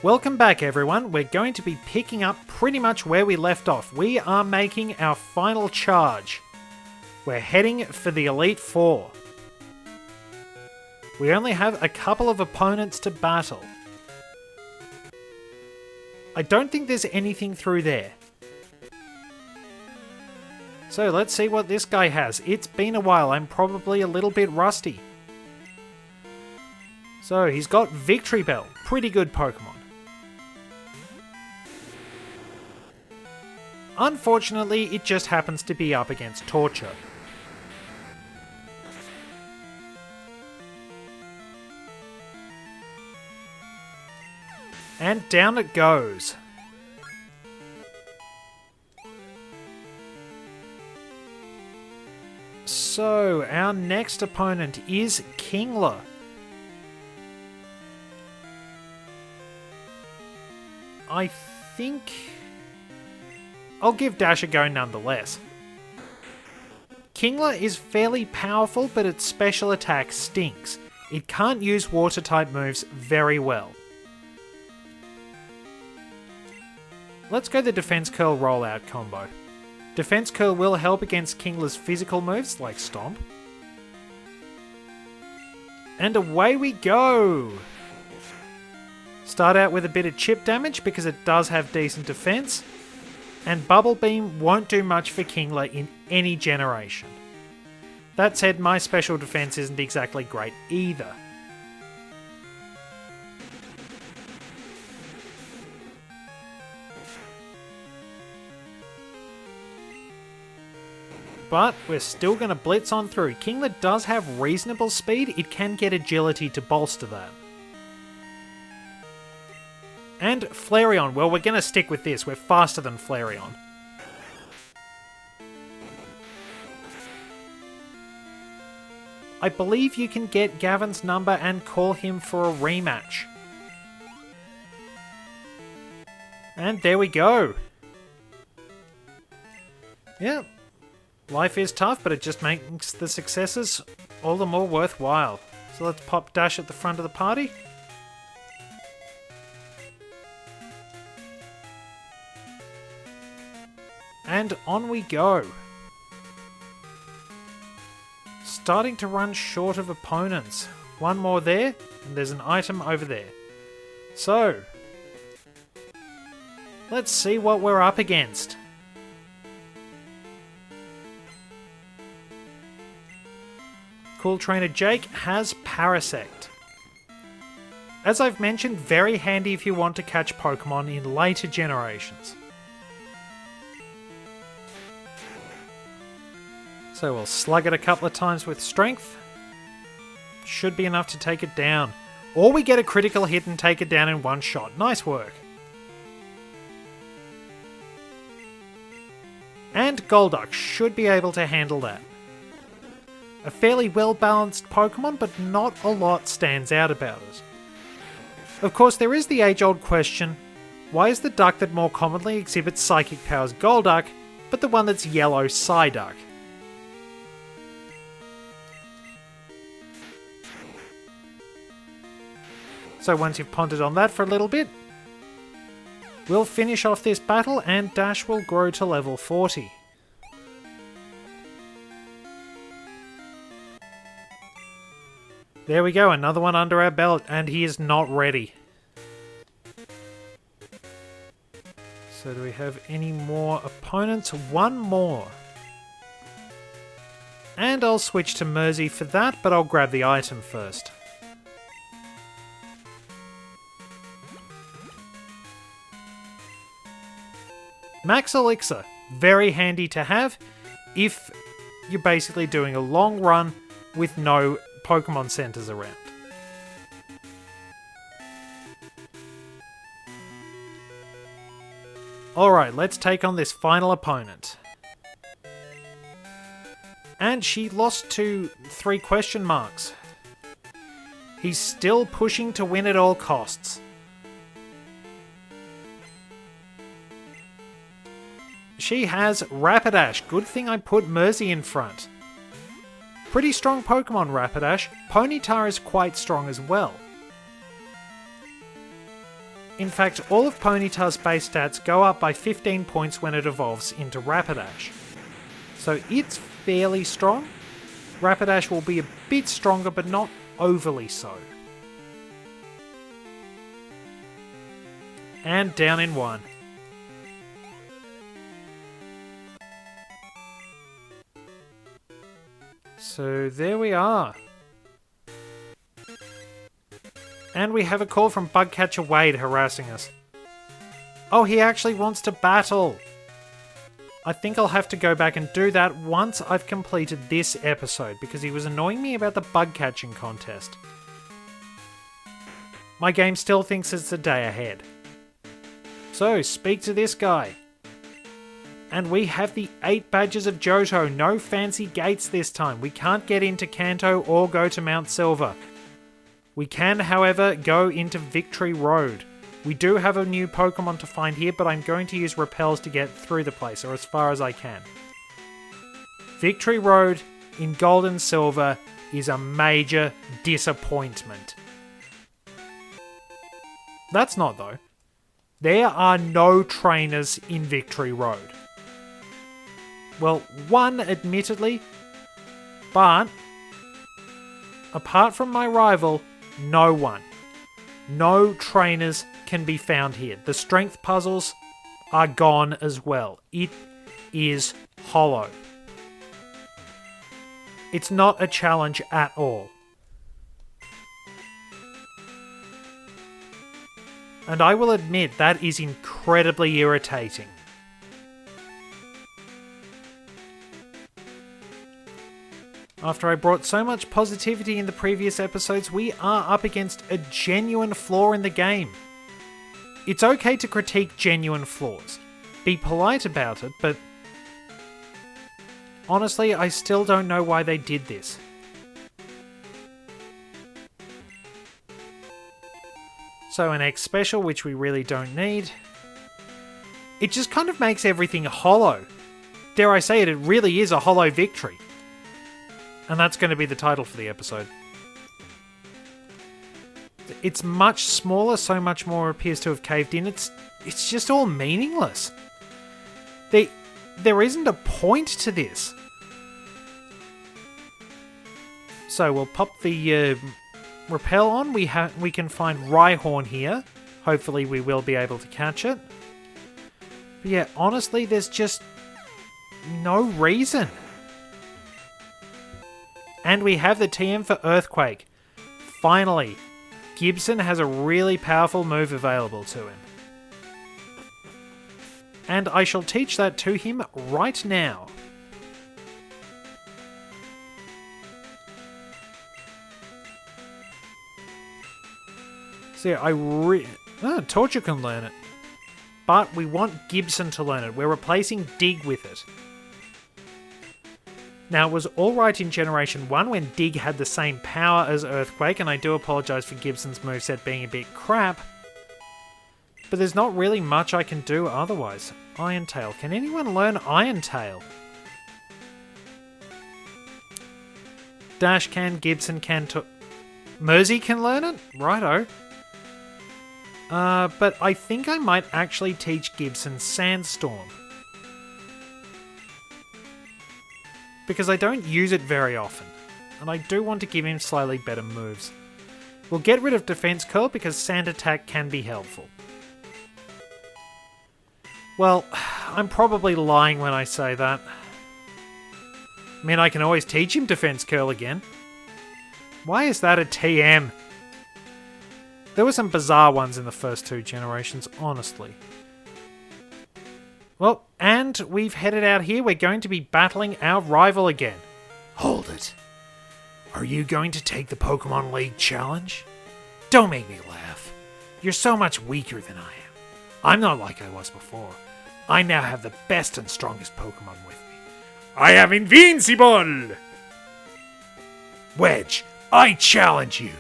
Welcome back everyone, we're going to be picking up pretty much where we left off. We are making our final charge. We're heading for the Elite Four. We only have a couple of opponents to battle. I don't think there's anything through there. So let's see what this guy has. It's been a while, I'm probably a little bit rusty. So he's got Victory Bell, pretty good Pokemon. Unfortunately, it just happens to be up against Torture. And down it goes. So, our next opponent is Kingler. I think I'll give Dash a go nonetheless. Kingler is fairly powerful, but its special attack stinks. It can't use water-type moves very well. Let's go the Defense Curl rollout combo. Defense Curl will help against Kingler's physical moves, like Stomp. And away we go! Start out with a bit of chip damage because it does have decent defense. And Bubble Beam won't do much for Kingler in any generation. That said, my special defense isn't exactly great either. But we're still going to blitz on through. Kingler does have reasonable speed, it can get agility to bolster that. And Flareon, well, we're going to stick with this. We're faster than Flareon. I believe you can get Gavin's number and call him for a rematch. And there we go. Yeah, life is tough, but it just makes the successes all the more worthwhile. So let's pop Dash at the front of the party. And on we go. Starting to run short of opponents. One more there, and there's an item over there. So, let's see what we're up against. Cool Trainer Jake has Parasect. As I've mentioned, very handy if you want to catch Pokemon in later generations. So we'll slug it a couple of times with Strength. Should be enough to take it down. Or we get a critical hit and take it down in one shot. Nice work. And Golduck should be able to handle that. A fairly well-balanced Pokemon, but not a lot stands out about it. Of course, there is the age-old question, why is the duck that more commonly exhibits psychic powers Golduck, but the one that's yellow Psyduck? So once you've pondered on that for a little bit, we'll finish off this battle and Dash will grow to level 40. There we go, another one under our belt, and he is not ready. So do we have any more opponents? One more. And I'll switch to Mersey for that, but I'll grab the item first. Max Elixir, very handy to have if you're basically doing a long run with no Pokemon centers around. Alright, let's take on this final opponent. And she lost to 3 question marks. He's still pushing to win at all costs. She has Rapidash. Good thing I put Mersey in front. Pretty strong Pokemon, Rapidash. Ponyta is quite strong as well. In fact, all of Ponyta's base stats go up by 15 points when it evolves into Rapidash. So it's fairly strong. Rapidash will be a bit stronger, but not overly so. And down in one. So there we are. And we have a call from Bugcatcher Wade harassing us. Oh, he actually wants to battle. I think I'll have to go back and do that once I've completed this episode, because he was annoying me about the bug catching contest. My game still thinks it's a day ahead. So, speak to this guy. And we have the 8 badges of Johto. No fancy gates this time. We can't get into Kanto or go to Mount Silver. We can, however, go into Victory Road. We do have a new Pokemon to find here, but I'm going to use Repels to get through the place, or as far as I can. Victory Road in Gold and Silver is a major disappointment. That's not, though. There are no trainers in Victory Road. Well, one, admittedly, but apart from my rival, no one. No trainers can be found here. The strength puzzles are gone as well. It is hollow. It's not a challenge at all. And I will admit that is incredibly irritating. After I brought so much positivity in the previous episodes, we are up against a genuine flaw in the game. It's okay to critique genuine flaws. Be polite about it, but honestly, I still don't know why they did this. So an X special, which we really don't need. It just kind of makes everything hollow. Dare I say it, it really is a hollow victory. And that's going to be the title for the episode. It's much smaller, so much more appears to have caved in. It's just all meaningless. There isn't a point to this. So we'll pop the Repel on. We can find Rhyhorn here. Hopefully we will be able to catch it. But yeah, honestly, there's just no reason. And we have the TM for Earthquake. Finally, Gibson has a really powerful move available to him. And I shall teach that to him right now. So yeah, Torture can learn it. But we want Gibson to learn it. We're replacing Dig with it. Now, it was alright in Generation 1 when Dig had the same power as Earthquake, and I do apologise for Gibson's moveset being a bit crap, but there's not really much I can do otherwise. Iron Tail. Can anyone learn Iron Tail? Dash can, Gibson can, Mersey can learn it? Righto. But I think I might actually teach Gibson Sandstorm. Because I don't use it very often, and I do want to give him slightly better moves. We'll get rid of Defense Curl because Sand Attack can be helpful. Well, I'm probably lying when I say that. I mean, I can always teach him Defense Curl again. Why is that a TM? There were some bizarre ones in the first 2 generations, honestly. Well, and we've headed out here. We're going to be battling our rival again. Hold it. Are you going to take the Pokemon League challenge? Don't make me laugh. You're so much weaker than I am. I'm not like I was before. I now have the best and strongest Pokemon with me. I am invincible! Wedge, I challenge you!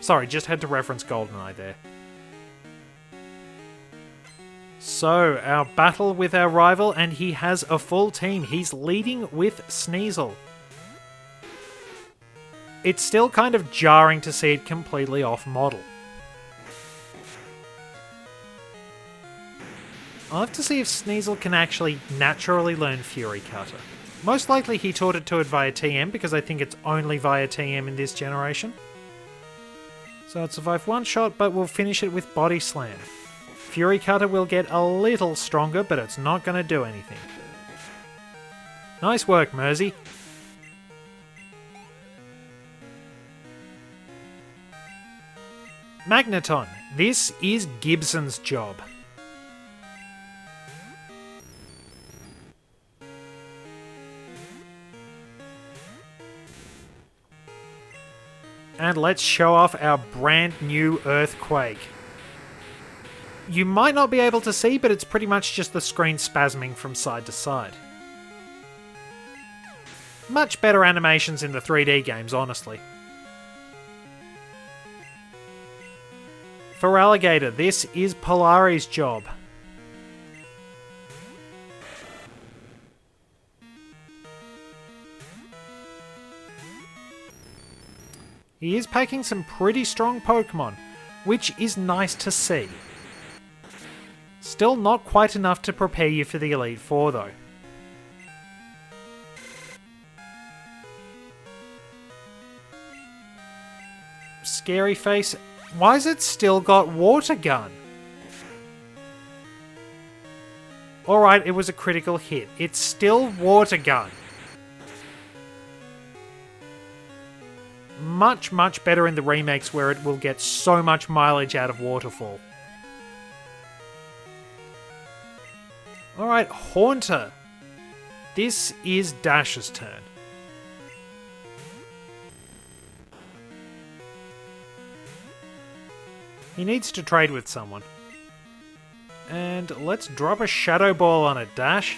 Sorry, just had to reference GoldenEye there. So, our battle with our rival, and he has a full team. He's leading with Sneasel. It's still kind of jarring to see it completely off model. I'll have to see if Sneasel can actually naturally learn Fury Cutter. Most likely he taught it to it via TM, because I think it's only via TM in this generation. So it survived one shot, but we'll finish it with Body Slam. Fury Cutter will get a little stronger, but it's not going to do anything. Nice work, Mersey. Magneton. This is Gibson's job. And let's show off our brand new Earthquake. You might not be able to see, but it's pretty much just the screen spasming from side to side. Much better animations in the 3D games, honestly. For Alligator, this is Polari's job. He is packing some pretty strong Pokemon, which is nice to see. Still not quite enough to prepare you for the Elite Four, though. Scary Face. Why has it still got Water Gun? Alright, it was a critical hit. It's still Water Gun. Much, much better in the remakes where it will get so much mileage out of Waterfall. Alright, Haunter. This is Dash's turn. He needs to trade with someone. And let's drop a Shadow Ball on it, Dash.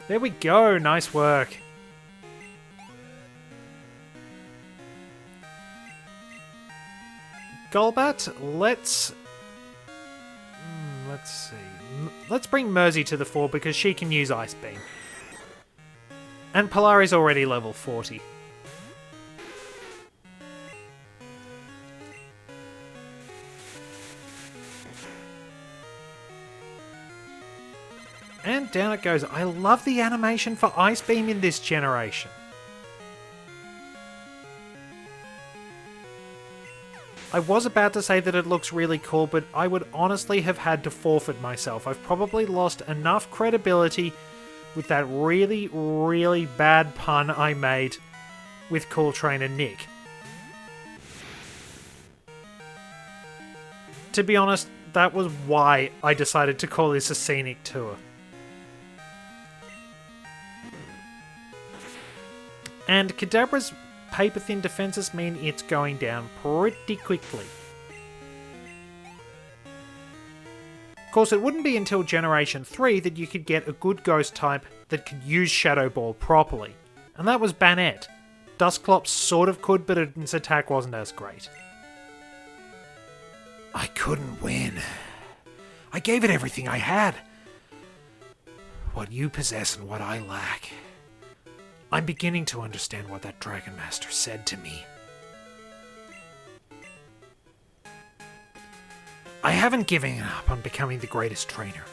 There we go, nice work. Golbat, let's see. Let's bring Mersey to the fore because she can use Ice Beam. And Polari's already level 40. And down it goes. I love the animation for Ice Beam in this generation. I was about to say that it looks really cool, but I would honestly have had to forfeit myself. I've probably lost enough credibility with that really, really bad pun I made with Cool Trainer Nick. To be honest, that was why I decided to call this a scenic tour. And Kadabra's paper-thin defenses mean it's going down pretty quickly. Of course, it wouldn't be until Generation 3 that you could get a good ghost type that could use Shadow Ball properly. And that was Banette. Dusclops sort of could, but its attack wasn't as great. I couldn't win. I gave it everything I had. What you possess and what I lack. I'm beginning to understand what that Dragon Master said to me. I haven't given up on becoming the greatest trainer.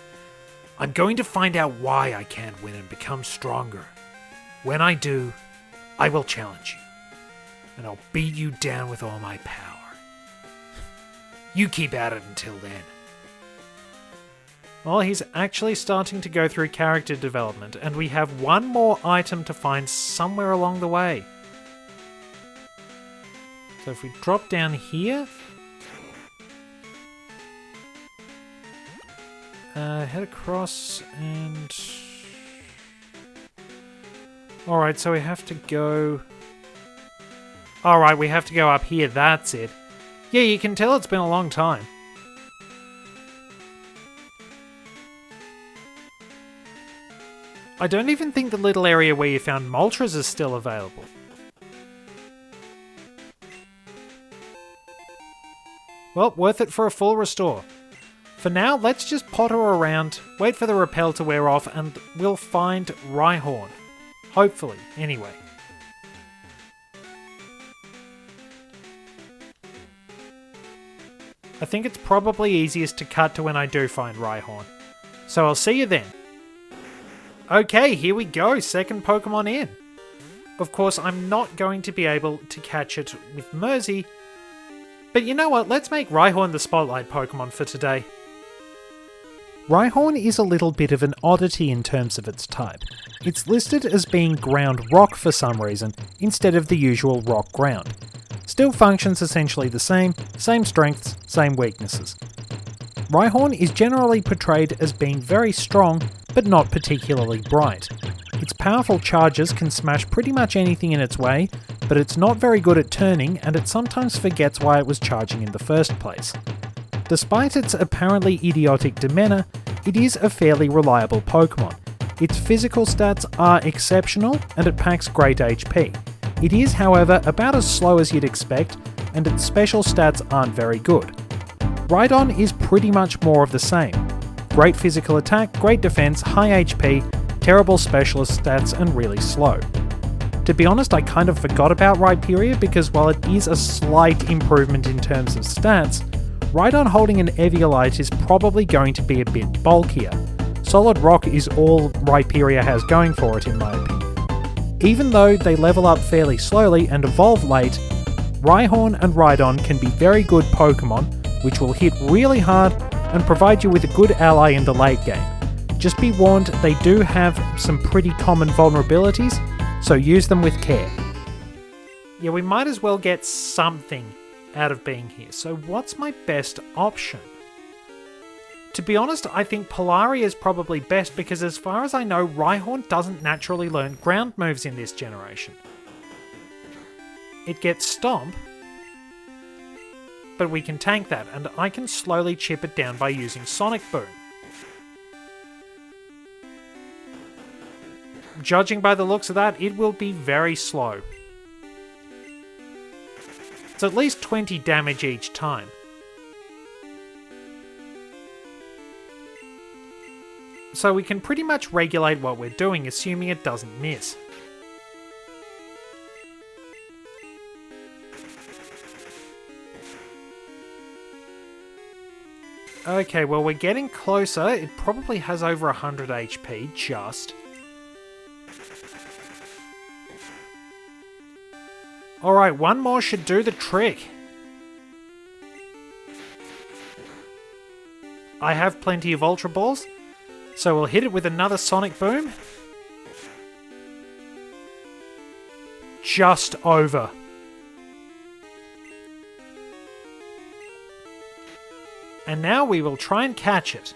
I'm going to find out why I can't win and become stronger. When I do, I will challenge you. And I'll beat you down with all my power. You keep at it until then. Well, he's actually starting to go through character development, and we have one more item to find somewhere along the way. So if we drop down here, head across and... Alright, so we have to go... Alright, we have to go up here, that's it. Yeah, you can tell it's been a long time. I don't even think the little area where you found Moltres is still available. Well, worth it for a full restore. For now, let's just potter around, wait for the repel to wear off, and we'll find Rhyhorn. Hopefully, anyway. I think it's probably easiest to cut to when I do find Rhyhorn. So I'll see you then. Okay, here we go, second Pokemon in. Of course, I'm not going to be able to catch it with Mersey, but you know what, let's make Rhyhorn the spotlight Pokemon for today. Rhyhorn is a little bit of an oddity in terms of its type. It's listed as being ground rock for some reason, instead of the usual rock ground. Still functions essentially the same strengths, same weaknesses. Rhyhorn is generally portrayed as being very strong, but not particularly bright. Its powerful charges can smash pretty much anything in its way, but it's not very good at turning, and it sometimes forgets why it was charging in the first place. Despite its apparently idiotic demeanour, it is a fairly reliable Pokemon. Its physical stats are exceptional, and it packs great HP. It is, however, about as slow as you'd expect, and its special stats aren't very good. Rhydon is pretty much more of the same. Great physical attack, great defense, high HP, terrible specialist stats, and really slow. To be honest, I kind of forgot about Rhyperior because while it is a slight improvement in terms of stats, Rhydon holding an Eviolite is probably going to be a bit bulkier. Solid Rock is all Rhyperior has going for it in my opinion. Even though they level up fairly slowly and evolve late, Rhyhorn and Rhydon can be very good Pokemon, which will hit really hard and provide you with a good ally in the late game. Just be warned, they do have some pretty common vulnerabilities, so use them with care. Yeah, we might as well get something out of being here, so what's my best option? To be honest, I think Polaria is probably best because as far as I know, Rhyhorn doesn't naturally learn ground moves in this generation. It gets Stomp, but we can tank that, and I can slowly chip it down by using Sonic Boom. Judging by the looks of that, it will be very slow. It's at least 20 damage each time. So we can pretty much regulate what we're doing, assuming it doesn't miss. Okay, well we're getting closer. It probably has over 100 HP, just. Alright, one more should do the trick. I have plenty of Ultra Balls, so we'll hit it with another Sonic Boom. Just over. And now we will try and catch it.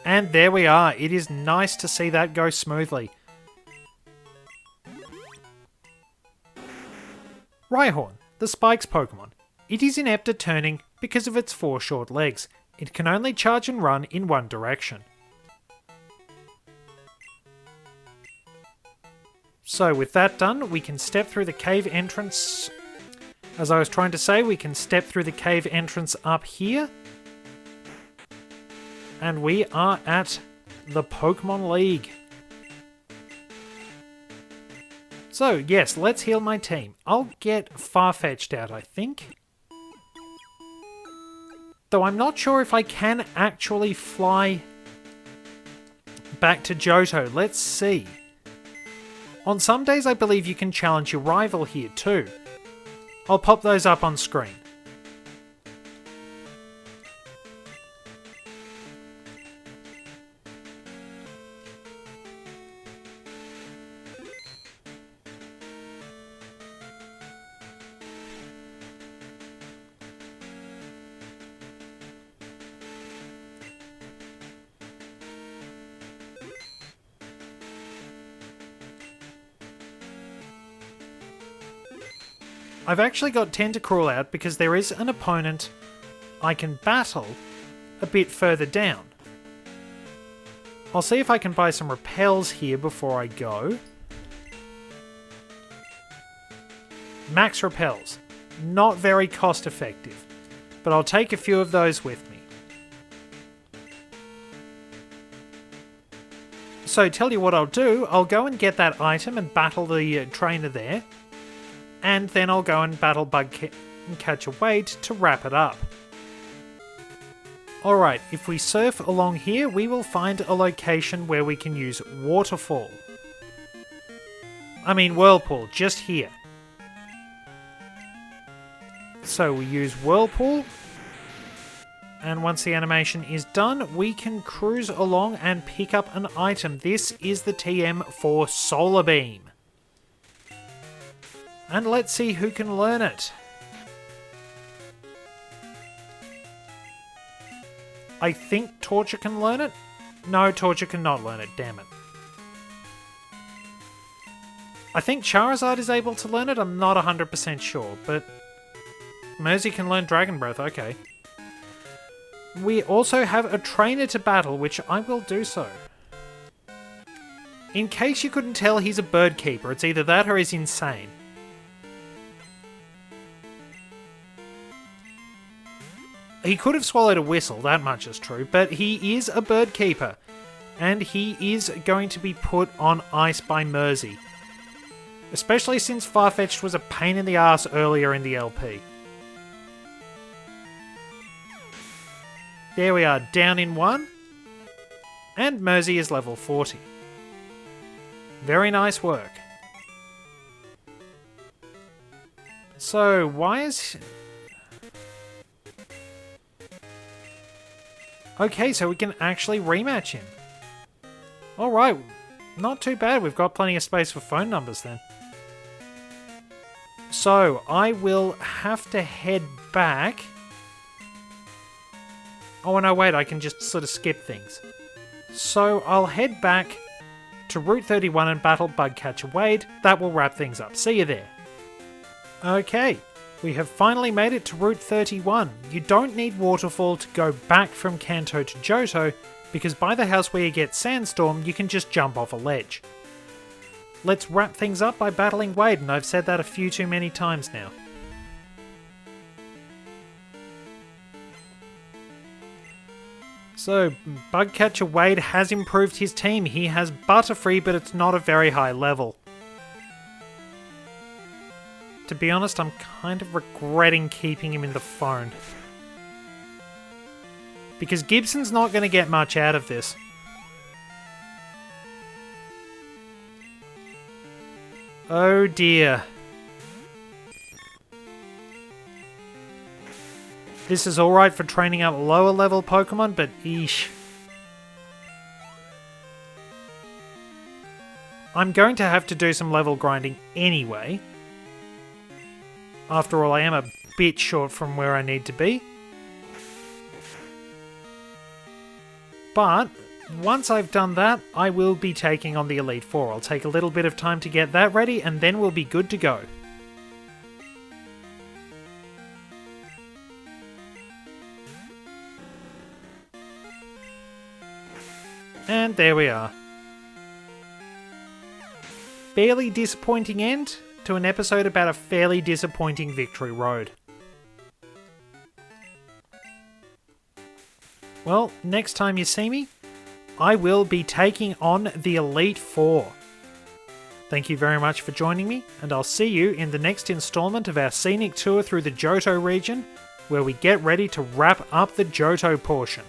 And there we are. It is nice to see that go smoothly. Rhyhorn, the Spikes Pokemon. It is inept at turning because of its 4 short legs. It can only charge and run in one direction. So with that done, we can step through the cave entrance. As I was trying to say, we can step through the cave entrance up here. And we are at the Pokemon League. So yes, let's heal my team. I'll get Farfetch'd out, I think. Though I'm not sure if I can actually fly back to Johto. Let's see. On some days I believe you can challenge your rival here too. I'll pop those up on screen. I've actually got Tentacruel out because there is an opponent I can battle a bit further down. I'll see if I can buy some repels here before I go. Max repels. Not very cost effective, but I'll take a few of those with me. So tell you what I'll do, I'll go and get that item and battle the trainer there, and then I'll go and battle Bugcatcher Wade to wrap it up. Alright, if we surf along here, we will find a location where we can use Waterfall. I mean Whirlpool, just here. So we use Whirlpool, and once the animation is done, we can cruise along and pick up an item. This is the TM for Solar Beam. And let's see who can learn it. I think Torture can learn it? No, Torture cannot learn it, damn it. I think Charizard is able to learn it, I'm not 100% sure, but Mersey can learn Dragon Breath, okay. We also have a trainer to battle, which I will do so. In case you couldn't tell, he's a bird keeper. It's either that or he's insane. He could have swallowed a whistle, that much is true, but he is a bird keeper, and he is going to be put on ice by Mersey. Especially since Farfetch'd was a pain in the ass earlier in the LP. There we are, down in 1. And Mersey is level 40. Very nice work. So, why is... Okay, so we can actually rematch him. Alright, not too bad. We've got plenty of space for phone numbers then. So, I will have to head back. Oh no, wait, I can just sort of skip things. So, I'll head back to Route 31 and battle Bugcatcher Wade. That will wrap things up. See you there. Okay, we have finally made it to Route 31. You don't need Waterfall to go back from Kanto to Johto, because by the house where you get Sandstorm, you can just jump off a ledge. Let's wrap things up by battling Wade, and I've said that a few too many times now. So, Bugcatcher Wade has improved his team. He has Butterfree, but it's not a very high level. To be honest, I'm kind of regretting keeping him in the phone. Because Gibson's not going to get much out of this. Oh dear. This is alright for training up lower level Pokemon, but eesh. I'm going to have to do some level grinding anyway. After all, I am a bit short from where I need to be. But once I've done that, I will be taking on the Elite Four. I'll take a little bit of time to get that ready, and then we'll be good to go. And there we are. Fairly disappointing end to an episode about a fairly disappointing Victory Road. Well, next time you see me, I will be taking on the Elite Four. Thank you very much for joining me, and I'll see you in the next installment of our scenic tour through the Johto region, where we get ready to wrap up the Johto portion.